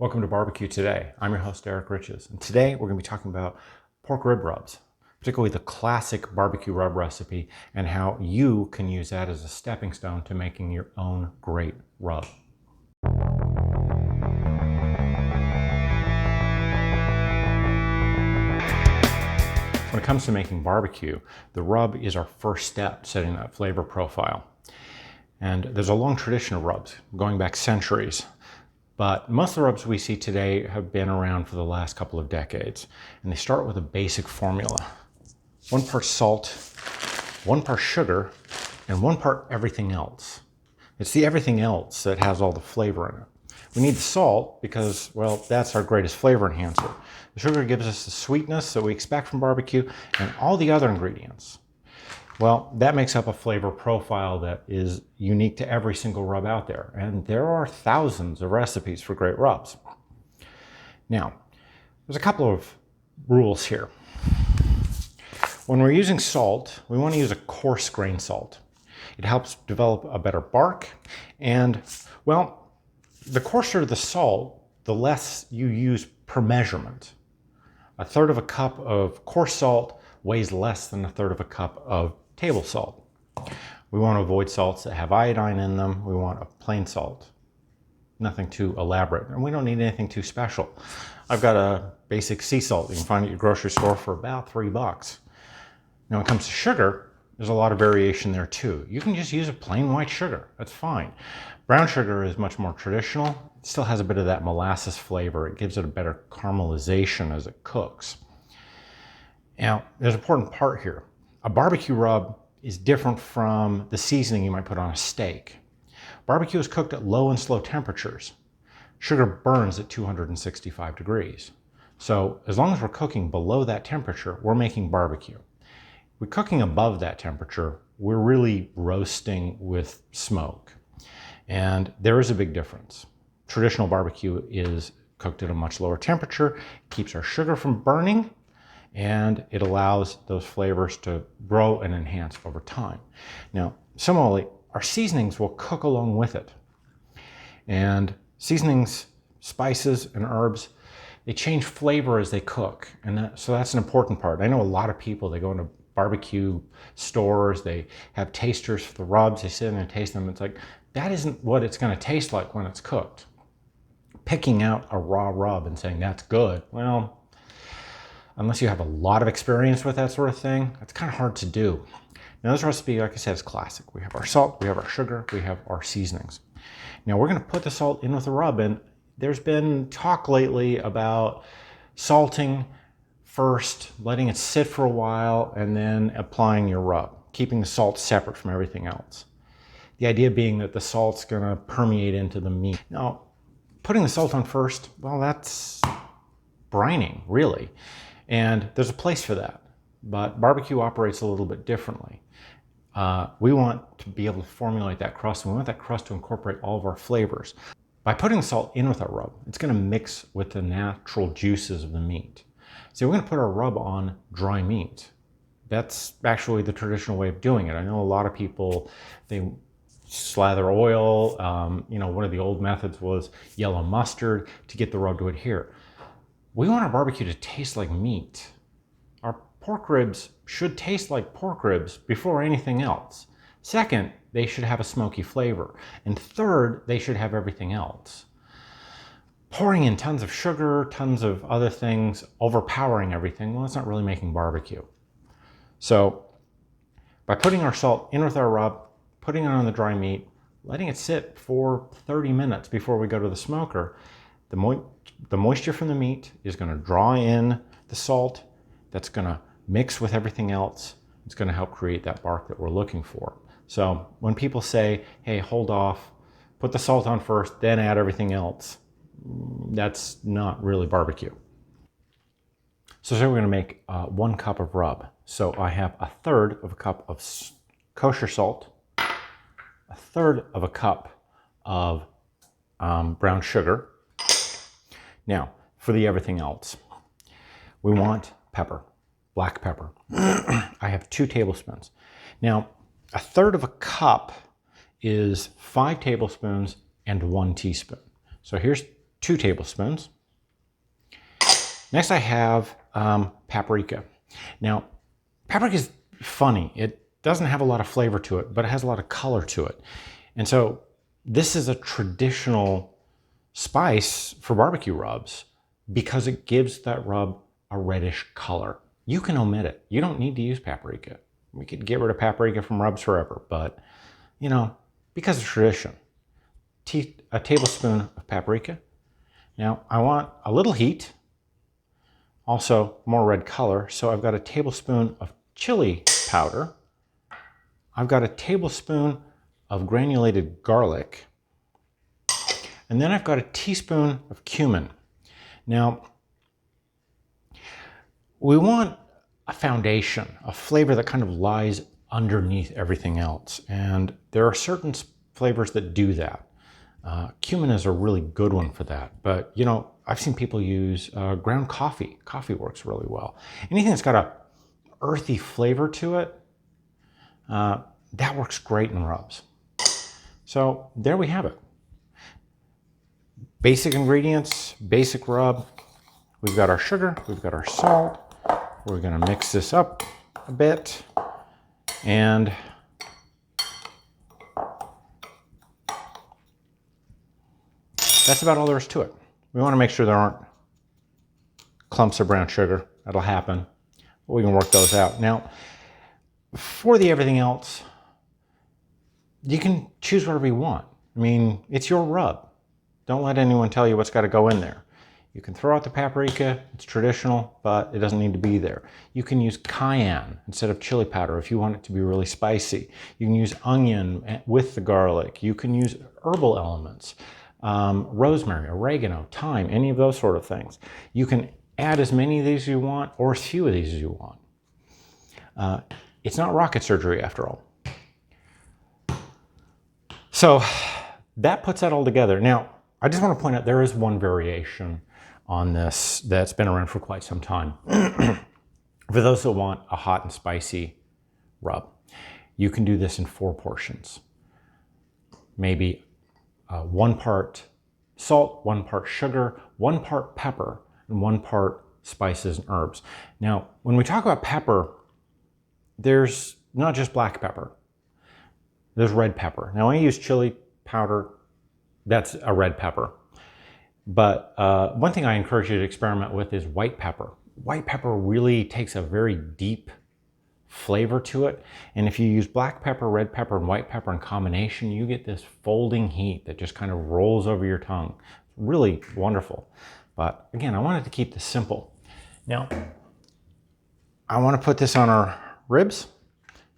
Welcome to Barbecue Today. I'm your host, Eric Riches, and today we're going to be talking about pork rib rubs, particularly the classic BBQ rub recipe and how you can use that as a stepping stone to making your own great rub. When it comes to making barbecue, the rub is our first step, setting that flavor profile. And there's a long tradition of rubs, going back centuries. But most of the rubs we see today have been around for the last couple of decades. And they start with a basic formula. 1 part salt, 1 part sugar, and 1 part everything else. It's the everything else that has all the flavor in it. We need the salt because, well, that's our greatest flavor enhancer. The sugar gives us the sweetness that we expect from barbecue, and all the other ingredients, well, that makes up a flavor profile that is unique to every single rub out there. And there are thousands of recipes for great rubs. Now, there's a couple of rules here. When we're using salt, we want to use a coarse grain salt. It helps develop a better bark. And, well, the coarser the salt, the less you use per measurement. 1/3 of a cup of coarse salt weighs less than 1/3 of a cup of table salt. We want to avoid salts that have iodine in them. We want a plain salt, nothing too elaborate, and we don't need anything too special. I've got a basic sea salt you can find at your grocery store for about $3. Now, when it comes to sugar, there's a lot of variation there too. You can just use a plain white sugar, that's fine. Brown sugar is much more traditional. It still has a bit of that molasses flavor. It gives it a better caramelization as it cooks. Now, there's an important part here. A barbecue rub is different from the seasoning you might put on a steak. Barbecue is cooked at low and slow temperatures. Sugar burns at 265 degrees. So as long as we're cooking below that temperature, we're making barbecue. If we're cooking above that temperature, we're really roasting with smoke. And there is a big difference. Traditional barbecue is cooked at a much lower temperature, keeps our sugar from burning, and it allows those flavors to grow and enhance over time. Now, similarly, our seasonings will cook along with it. And seasonings, spices, and herbs, they change flavor as they cook. And so that's an important part. I know a lot of people, they go into barbecue stores, they have tasters for the rubs, they sit in and taste them. It's like, that isn't what it's going to taste like when it's cooked. Picking out a raw rub and saying that's good, well, unless you have a lot of experience with that sort of thing, it's kind of hard to do. Now, this recipe, like I said, is classic. We have our salt, we have our sugar, we have our seasonings. Now, we're going to put the salt in with the rub, and there's been talk lately about salting first, letting it sit for a while, and then applying your rub, keeping the salt separate from everything else. The idea being that the salt's going to permeate into the meat. Now, putting the salt on first, well, that's brining, really. And there's a place for that, but barbecue operates a little bit differently. We want to be able to formulate that crust, and we want that crust to incorporate all of our flavors. By putting the salt in with our rub, it's going to mix with the natural juices of the meat. So we're going to put our rub on dry meat. That's actually the traditional way of doing it. I know a lot of people, they slather oil. One of the old methods was yellow mustard to get the rub to adhere. We want our barbecue to taste like meat. Our pork ribs should taste like pork ribs before anything else. Second, they should have a smoky flavor. And third, they should have everything else. Pouring in tons of sugar, tons of other things, overpowering everything, well, it's not really making barbecue. So by putting our salt in with our rub, putting it on the dry meat, letting it sit for 30 minutes before we go to the smoker, the moisture from the meat is going to draw in the salt. That's going to mix with everything else. It's going to help create that bark that we're looking for. So when people say, hey, hold off, put the salt on first, then add everything else, that's not really barbecue. So today we're going to make 1 cup of rub. So I have 1/3 of a cup of kosher salt, 1/3 of a cup of brown sugar. Now, for the everything else, we want pepper, black pepper. I have 2 tablespoons. Now, 1/3 of a cup is 5 tablespoons and 1 teaspoon. So here's 2 tablespoons. Next I have paprika. Now, paprika is funny. It doesn't have a lot of flavor to it, but it has a lot of color to it. And so this is a traditional spice for barbecue rubs because it gives that rub a reddish color. You can omit it. You don't need to use paprika. We could get rid of paprika from rubs forever, but you know, because of tradition. A tablespoon of paprika. Now I want a little heat, also more red color, so I've got a tablespoon of chili powder. I've got a tablespoon of granulated garlic, and then I've got a teaspoon of cumin. Now, we want a foundation, a flavor that kind of lies underneath everything else, and there are certain flavors that do that. Cumin is a really good one for that, but you know, I've seen people use ground coffee. Coffee works really well. Anything that's got a earthy flavor to it, that works great in rubs. So there we have it. Basic ingredients, basic rub. We've got our sugar, we've got our salt. We're gonna mix this up a bit, and that's about all there is to it. We want to make sure there aren't clumps of brown sugar. That'll happen. But we can work those out. Now, for the everything else, you can choose whatever you want. I mean, it's your rub. Don't let anyone tell you what's got to go in there. You can throw out the paprika. It's traditional, but it doesn't need to be there. You can use cayenne instead of chili powder if you want it to be really spicy. You can use onion with the garlic. You can use herbal elements. Rosemary, oregano, thyme, any of those sort of things. You can add as many of these as you want or as few of these as you want. It's not rocket surgery after all. So that puts that all together. Now, I just want to point out there is one variation on this that's been around for quite some time. For those that want a hot and spicy rub, you can do this in 4 portions. Maybe 1 part salt, 1 part sugar, 1 part pepper, and 1 part spices and herbs. Now, when we talk about pepper, there's not just black pepper. There's red pepper. Now, I use chili powder. That's a red pepper. But one thing I encourage you to experiment with is white pepper. White pepper really takes a very deep flavor to it. And if you use black pepper, red pepper, and white pepper in combination, you get this folding heat that just kind of rolls over your tongue. Really wonderful. But again, I wanted to keep this simple. Now, I want to put this on our ribs.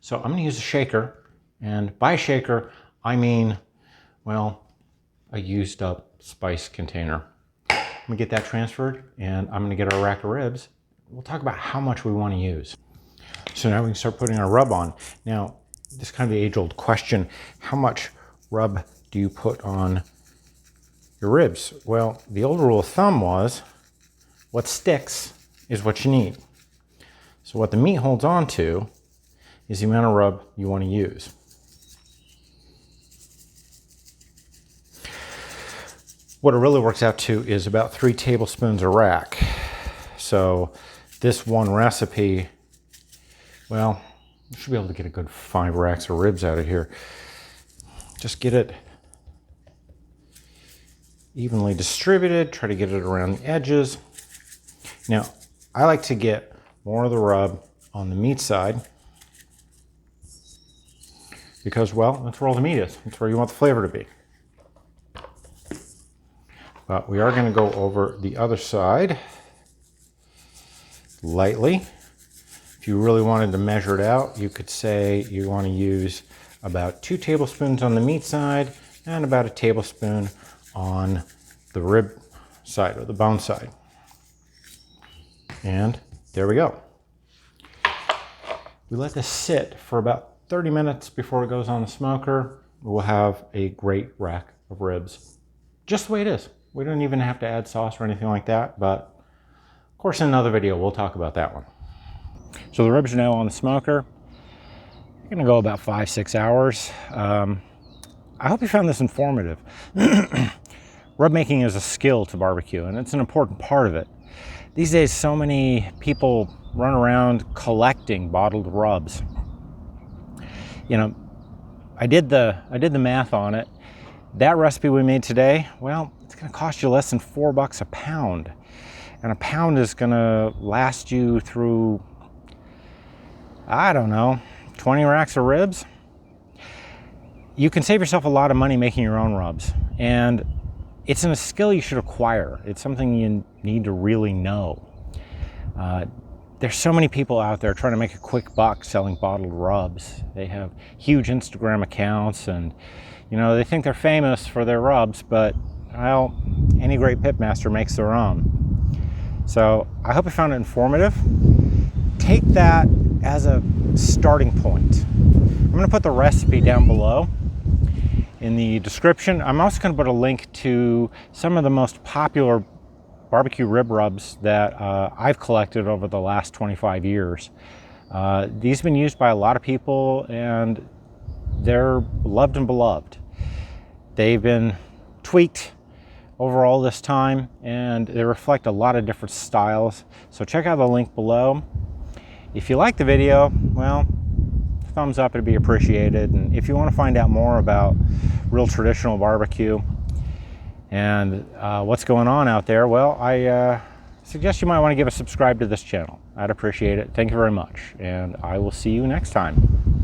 So I'm going to use a shaker. And by shaker, I mean, well, a used up spice container. Let me get that transferred, and I'm going to get our rack of ribs. We'll talk about how much we want to use. So now we can start putting our rub on. Now, this is kind of the age-old question, how much rub do you put on your ribs? Well, the old rule of thumb was, what sticks is what you need. So what the meat holds on to is the amount of rub you want to use. What it really works out to is about 3 tablespoons a rack. So this one recipe, well, you should be able to get a good 5 racks of ribs out of here. Just get it evenly distributed, try to get it around the edges. Now, I like to get more of the rub on the meat side because, well, that's where all the meat is. That's where you want the flavor to be. But we are going to go over the other side lightly. If you really wanted to measure it out, you could say you want to use about 2 tablespoons on the meat side and about 1 tablespoon on the rib side or the bone side. And there we go. We let this sit for about 30 minutes before it goes on the smoker. We'll have a great rack of ribs, just the way it is. We don't even have to add sauce or anything like that, but of course in another video we'll talk about that one. So the ribs are now on the smoker. They're gonna go about 5-6 hours. I hope you found this informative. Rub making is a skill to barbecue, and it's an important part of it. These days, so many people run around collecting bottled rubs. You know, I did the math on it. That recipe we made today, well, it's going to cost you less than $4 a pound. And a pound is going to last you through, I don't know, 20 racks of ribs. You can save yourself a lot of money making your own rubs. And it's a skill you should acquire. It's something you need to really know. There's so many people out there trying to make a quick buck selling bottled rubs. They have huge Instagram accounts, and you know, they think they're famous for their rubs, but well, any great pitmaster makes their own. So I hope you found it informative. Take that as a starting point. I'm going to put the recipe down below in the description. I'm also going to put a link to some of the most popular barbecue rib rubs that I've collected over the last 25 years. These have been used by a lot of people, and they're loved and beloved. They've been tweaked over all this time, and they reflect a lot of different styles. So check out the link below. If you like the video, well, thumbs up, it'd be appreciated. And if you want to find out more about real traditional barbecue and what's going on out there, well, I suggest you might want to give a subscribe to this channel. I'd appreciate it. Thank you very much, and I will see you next time.